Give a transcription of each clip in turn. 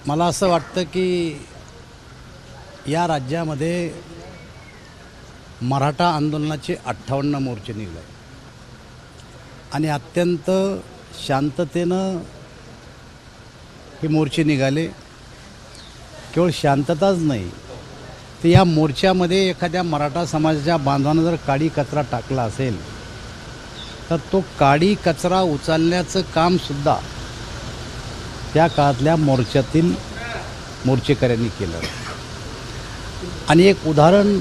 मला असं वाटतं की या राज्यामध्ये मराठा आंदोलनाचे 58 मोर्चे निघले आणि अत्यंत शांततेनं हे मोर्चे निघाले. केवळ शांतताच नाही तर या मोर्चामध्ये एखाद्या मराठा समाजाच्या बांधवानं जर काडी कचरा टाकला असेल तर तो काडी कचरा उचलण्याचं कामसुद्धा त्या काळातल्या मोर्चातील मोर्चेकऱ्यांनी केलं. आणि एक उदाहरण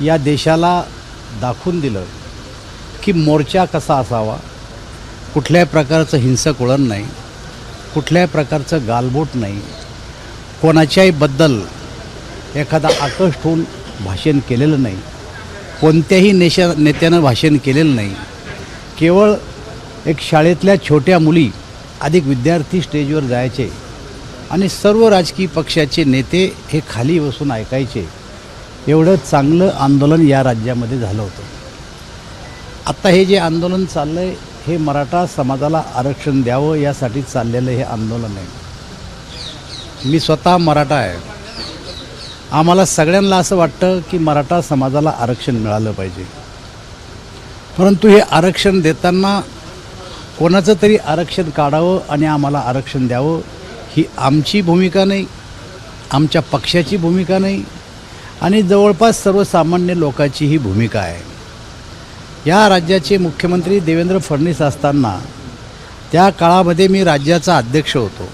या देशाला दाखवून दिलं की मोर्चा कसा असावा. कुठल्याही प्रकारचं हिंसक वळण नाही, कुठल्याही प्रकारचं गालबोट नाही, कोणाच्याही बद्दल एखादा आकर्षित होऊन भाषण केलेलं नाही, कोणत्याही नेत्यानं भाषण केलेलं नाही. केवळ एक शाळेतल्या छोट्या मुली अधिक विद्यार्थी स्टेजवर जायचे आणि सर्व राजकीय पक्षाचे नेते हे खाली बसून ऐकायचे. एवढं चांगलं आंदोलन या राज्यामध्ये झालं होतं. आत्ता हे जे आंदोलन चाललं आहे हे मराठा समाजाला आरक्षण द्यावं यासाठी चाललेलं हे आंदोलन आहे. मी स्वतः मराठा आहे. आम्हाला सगळ्यांना असं वाटतं की मराठा समाजाला आरक्षण मिळालं पाहिजे. परंतु हे आरक्षण देताना कोणाचं तरी आरक्षण काढावं आणि आम्हाला आरक्षण द्यावं ही आमची भूमिका नाही, आमच्या पक्षाची भूमिका नाही आणि जवळपास सर्वसामान्य लोकांची ही भूमिका आहे. या राज्याचे मुख्यमंत्री देवेंद्र फडणवीस असताना त्या काळामध्ये मी राज्याचा अध्यक्ष होतो.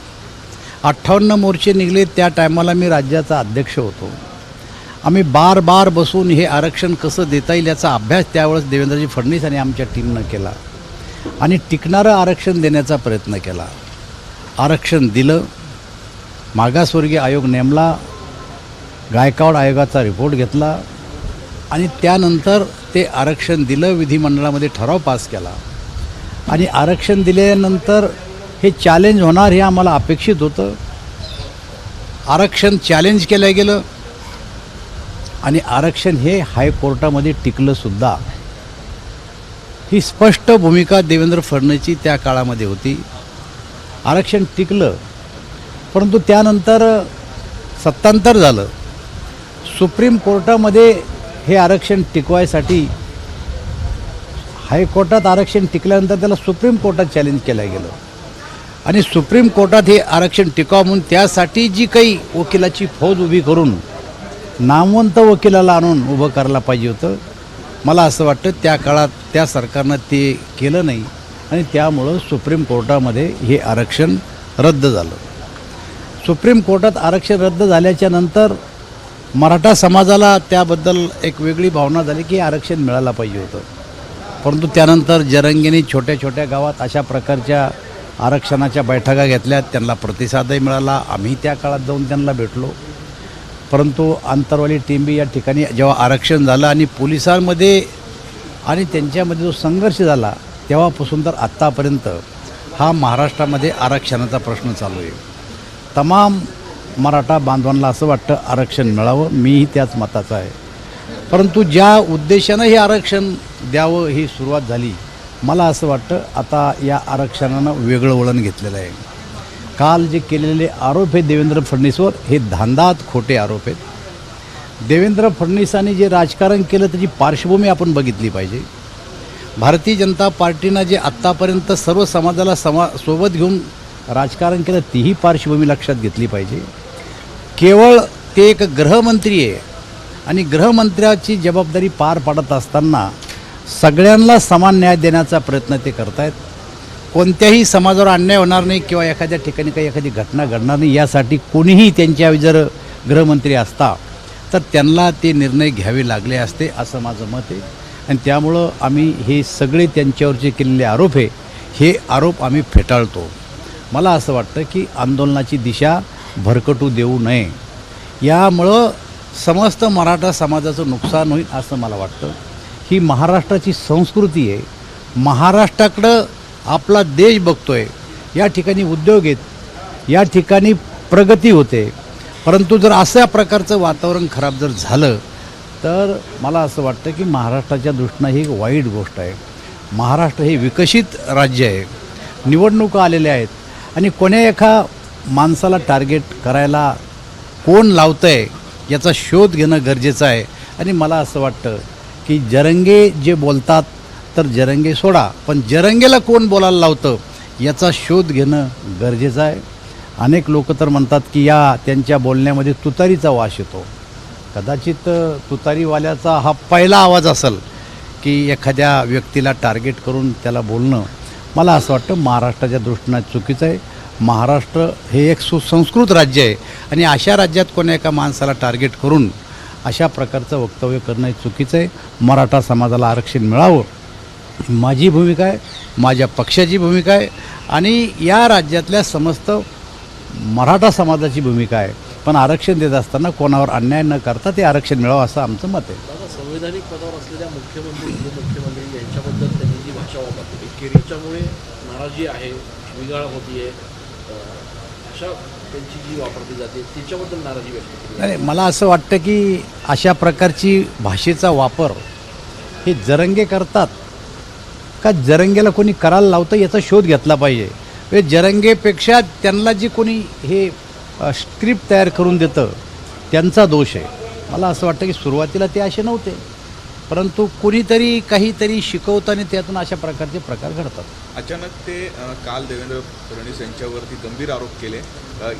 58 मोर्चे निघले त्या टायमाला मी राज्याचा अध्यक्ष होतो. आम्ही बार बसून हे आरक्षण कसं देता येईल याचा अभ्यास त्यावेळेस देवेंद्रजी फडणवीस आणि आमच्या टीमनं केला आणि टिकणारं आरक्षण देण्याचा प्रयत्न केला. आरक्षण दिलं, मागासवर्गीय आयोग नेमला, गायकवाड आयोगाचा रिपोर्ट घेतला आणि त्यानंतर ते आरक्षण दिलं. विधिमंडळामध्ये ठराव पास केला आणि आरक्षण दिल्यानंतर हे चॅलेंज होणार हे आम्हाला अपेक्षित होतं. आरक्षण चॅलेंज केलं गेलं आणि आरक्षण हे हायकोर्टामध्ये टिकलंसुद्धा. ही स्पष्ट भूमिका देवेंद्र फडणवीसची त्या काळामध्ये होती. आरक्षण टिकलं, परंतु त्यानंतर सत्तांतर झालं. सुप्रीम कोर्टामध्ये हे आरक्षण टिकवायसाठी हायकोर्टात आरक्षण टिकल्यानंतर त्याला सुप्रीम कोर्टात चॅलेंज केलं गेलं आणि सुप्रीम कोर्टात हे आरक्षण टिकावं म्हणून त्यासाठी जी काही वकिलाची फौज उभी करून नामवंत वकिलाला आणून उभं करायला पाहिजे होतं. मला असं वाटतं त्या काळात त्या सरकारनं ते केलं नाही आणि त्यामुळं सुप्रीम कोर्टामध्ये हे आरक्षण रद्द झालं. सुप्रीम कोर्टात आरक्षण रद्द झाल्याच्या नंतर मराठा समाजाला त्याबद्दल एक वेगळी भावना झाली की आरक्षण मिळायला पाहिजे होतं. परंतु त्यानंतर जरंगेने छोट्या छोट्या गावात अशा प्रकारच्या आरक्षणाच्या बैठका घेतल्या, त्यांना प्रतिसादही मिळाला. आम्ही त्या काळात जाऊन त्यांना भेटलो. परंतु आंतरवाली टिंबी या ठिकाणी जेव्हा आरक्षण झालं आणि पोलिसांमध्ये आणि त्यांच्यामध्ये जो संघर्ष झाला तेव्हापासून तर आत्तापर्यंत हा महाराष्ट्रामध्ये आरक्षणाचा प्रश्न चालू आहे. तमाम मराठा बांधवांना असं वाटतं आरक्षण मिळावं, मीही त्याच मताचा आहे. परंतु ज्या उद्देशानं हे आरक्षण द्यावं ही सुरुवात झाली, मला असं वाटतं आता या आरक्षणानं वेगळं वळण घेतलेलं आहे. काल जे केलेले आरोप आहेत देवेंद्र फडणवीसवर हे धांदात खोटे आरोप आहेत. देवेंद्र फडणवीसांनी जे राजकारण केलं त्याची पार्श्वभूमी आपण बघितली पाहिजे. भारतीय जनता पार्टीनं जे आत्तापर्यंत सर्व समाजाला सोबत घेऊन राजकारण केलं तीही पार्श्वभूमी लक्षात घेतली पाहिजे. केवळ ते एक गृहमंत्री आहे आणि गृहमंत्र्याची जबाबदारी पार पाडत असताना सगळ्यांना समान न्याय देण्याचा प्रयत्न ते करत आहेत. कोणत्याही समाजावर अन्याय होणार नाही किंवा एखाद्या ठिकाणी काही एखादी घटना घडणार नाही यासाठी कोणीही त्यांच्या जर गृहमंत्री असता तर त्यांना ते निर्णय घ्यावे लागले असते असं माझं मत आहे. आणि त्यामुळं आम्ही हे सगळे त्यांच्यावरचे केलेले आरोप आहे हे आरोप आम्ही फेटाळतो. मला असं वाटतं की आंदोलनाची दिशा भरकटू देऊ नये. यामुळं समस्त मराठा समाजाचं नुकसान होईल असं मला वाटतं. ही महाराष्ट्राची संस्कृती आहे. महाराष्ट्राकडं आपला देश बघतोय. या ठिकाणी उद्योग आहेत, या ठिकाणी प्रगती होते. परंतु जर अशा प्रकारचं वातावरण खराब जर झालं तर मला असं वाटतं की महाराष्ट्राच्या दृष्टीनं ही एक वाईट गोष्ट आहे. महाराष्ट्र हे विकसित राज्य आहे. निवडणुका आलेल्या आहेत आणि कोण्या एका माणसाला टार्गेट करायला कोण लावतं आहे याचा शोध घेणं गरजेचं आहे. आणि मला असं वाटतं की जरंगे जे बोलतात तर जरंगे सोडा, पण जरंगेला कोण बोलायला लावतं याचा शोध घेणं गरजेचं आहे. अनेक लोक तर म्हणतात की या त्यांच्या बोलण्यामध्ये तुतारीचा वास येतो. कदाचित तुतारीवाल्याचा हा पहिला आवाज असेल की एखाद्या व्यक्तीला टार्गेट करून त्याला बोलणं. मला असं वाटतं महाराष्ट्राच्या दृष्टीनं चुकीचं आहे. महाराष्ट्र हे एक सुसंस्कृत राज्य आहे आणि अशा राज्यात कोणा एका माणसाला टार्गेट करून अशा प्रकारचं वक्तव्य करणं हे चुकीचं आहे. मराठा समाजाला आरक्षण मिळावं माझी भूमिका आहे, माझ्या पक्षाची भूमिका आहे आणि या राज्यातल्या समस्त मराठा समाजाची भूमिका आहे. पण आरक्षण देत असताना कोणावर अन्याय न करता ते आरक्षण मिळावं असं आमचं मत आहे. दादा, संवैधानिक पदावर असलेल्या मुख्यमंत्री उपमुख्यमंत्री यांच्याबद्दल त्यांनी जी भाषा वापरली केरीच्यामुळे नाराजी आहे, शिवीगाळ होती आहे, अशा त्यांची जी वापरली जाते त्याच्याबद्दल नाराजी व्यक्त केली. नाही, मला असं वाटतं की अशा प्रकारची भाषेचा वापर हे जरंगे करतात का जरंगेला कोणी करायला लावतं याचा शोध घेतला पाहिजे. म्हणजे जरंगेपेक्षा त्यांना जी कोणी हे स्क्रिप्ट तयार करून देतं त्यांचा दोष आहे. मला असं वाटतं की सुरुवातीला ते असे नव्हते, परंतु कुणीतरी काहीतरी शिकवताना त्यातून अशा प्रकारचे प्रकार घडतात. अचानक ते काल देवेंद्र फडणवीस यांच्यावरती गंभीर आरोप केले.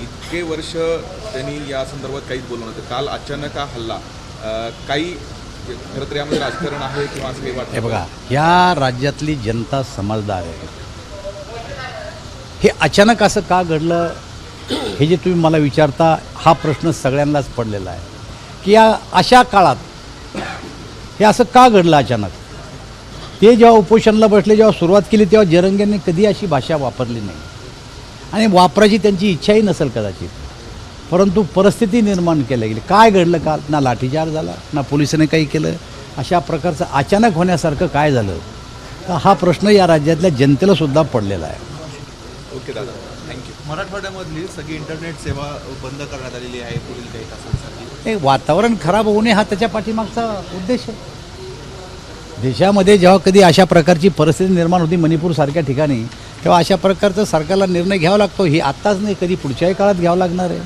इतके वर्ष त्यांनी या संदर्भात काहीच बोललं नव्हतं. काल अचानक हा हल्ला काही खरं तर यामध्ये राजकारण आहे किंवा असं काही वाटतं? हे बघा, या राज्यातली जनता समजदार आहे. हे अचानक असं का घडलं हे जे तुम्ही मला विचारता हा प्रश्न सगळ्यांनाच पडलेला आहे की या अशा काळात हे असं का घडलं अचानक. ते जेव्हा उपोषणाला बसले, जेव्हा सुरुवात केली तेव्हा जरंगेंनी कधी अशी भाषा वापरली नाही आणि वापरायची त्यांची इच्छाही नसेल कदाचित, परंतु परिस्थिती निर्माण केली गेली. काय घडलं काल? ना लाठीचार्ज झाला, ना पोलिसांनी काही केलं. अशा प्रकारचं अचानक होण्यासारखं काय झालं तर हा प्रश्न या राज्यातल्या जनतेला सुद्धा पडलेला आहे. ओके दादा, थँक्यू. मराठवाड्यामधली सगळी इंटरनेट सेवा बंद करण्यात आलेली आहे पुढील काही तासांसाठी. हे वातावरण खराब होऊ नये हा त्याच्या पाठीमागचा उद्देश आहे. देशामध्ये जेव्हा कधी अशा प्रकारची परिस्थिती निर्माण होती मणिपूरसारख्या ठिकाणी, तेव्हा अशा प्रकारचा सरकारला निर्णय घ्यावा लागतो. ही आत्ताच नाही, कधी पुढच्याही काळात घ्यावं लागणार आहे.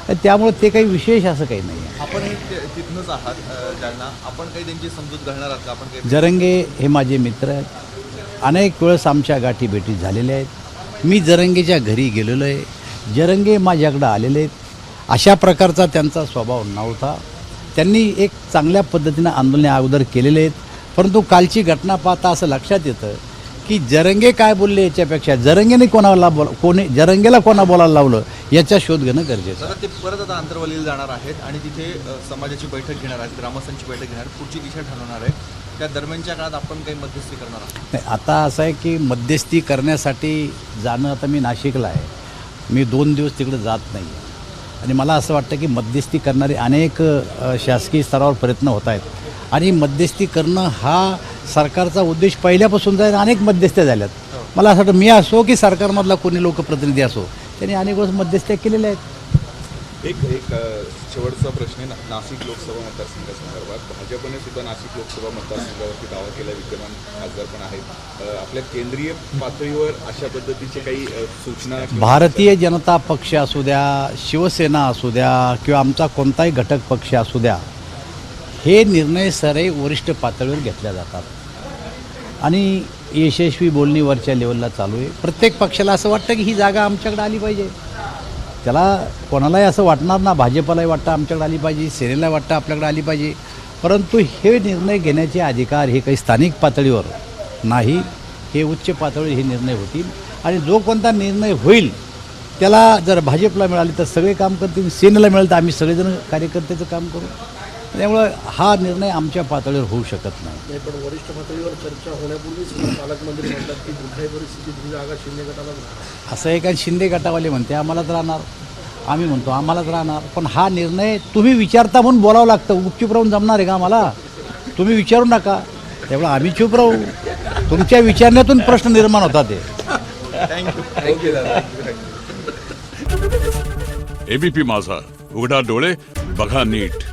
आणि त्यामुळे ते काही विशेष असं काही नाही आहे. आपण तिथूनच आहात जालना, आपण काही त्यांची समजूत घालणार आहात का? आपण काही जरंगे हे माझे मित्र आहेत. अनेक वेळेस आमच्या गाठीभेटी झालेल्या आहेत. मी जरंगेच्या घरी गेलेलो आहे. जरंगे माझ्याकडं आलेले आहेत. अशा प्रकारचा त्यांचा स्वभाव नव्हता. त्यांनी एक चांगल्या पद्धतीनं आंदोलने अगोदर केलेले आहेत. परंतु कालची घटना पाहता असं लक्षात येतं की जरंगे काय बोलले याच्यापेक्षा जरंगेने जरंगेला कोणा बोलायला लावलं याचा शोध घेणं गरजेचं आहे. ते परत आता अंतरवालीला जाणार आहेत आणि तिथे समाजाची बैठक घेणार आहेत, ग्रामस्थांची बैठक घेणार, पुढची दिशा ठरवणार आहे. त्या दरम्यानच्या काळात आपण काही मध्यस्थी करणार आहात? नाही, आता असं आहे की मध्यस्थी करण्यासाठी जाणं, आता मी नाशिकला आहे, मी 2 दिवस तिकडे जात नाही आणि मला असं वाटतं की मध्यस्थी करणारे अनेक शासकीय स्तरावर प्रयत्न होत आहेत आणि मध्यस्थी करणं हा सरकारचा उद्देश पहिल्यापासून जाईल. अनेक मध्यस्थ्या झाल्यात. मला असं वाटतं मी असो की सरकारमधला कोणी लोकप्रतिनिधी असो त्यांनी अनेक वेळेस मध्यस्थ्या केलेल्या आहेत. एक शेवटचा प्रश्न आहे. नाशिक लोकसभा मतदारसंघासंदर्भात भाजपने सुद्धा नाशिक लोकसभा मतदारसंघावरती दावा केला, विद्यमान खासदार पण आहेत. आपल्या केंद्रीय पातळीवर अशा पद्धतीचे काही सूचना? भारतीय जनता पक्ष असू द्या, शिवसेना असू द्या किंवा आमचा कोणताही घटक पक्ष असू द्या, हे निर्णय सर्व वरिष्ठ पातळीवर घेतल्या जातात आणि यशस्वी बोलणी वरच्या लेवलला चालू आहे. प्रत्येक पक्षाला असं वाटतं की ही जागा आमच्याकडे आली पाहिजे. त्याला कोणालाही असं वाटणार ना, भाजपलाही वाटतं आमच्याकडे आली पाहिजे, सेनेला वाटतं आपल्याकडे आली पाहिजे. परंतु हे निर्णय घेण्याचे अधिकार हे काही स्थानिक पातळीवर नाही, हे उच्च पातळीवर हे निर्णय होतील आणि जो कोणता निर्णय होईल त्याला जर भाजपला मिळाली तर सगळे काम करतील, सेनेला मिळालं तर आम्ही सगळेजण कार्यकर्त्याचं काम करू. त्यामुळं हा निर्णय आमच्या पातळीवर होऊ शकत नाही. पण वरिष्ठ पातळीवर चर्चा होण्यापूर्वीच पालकमंत्री म्हणतात की कुठल्याही परिस्थितीत ही जागा शिंदे गटाला राहणार. असं आहे का? शिंदे गटावाले म्हणते आम्हालाच राहणार, आम्ही म्हणतो आम्हालाच राहणार. पण हा निर्णय तुम्ही विचारता म्हणून बोलावं लागतं. चूप राहून जमणार आहे का आम्हाला? तुम्ही विचारू नका, त्यामुळं आम्ही चूप राहू. तुमच्या विचारण्यातून प्रश्न निर्माण होतात. ते थँक्यू दादा. एबीपी माझा, उघडा डोळे बघा नीट.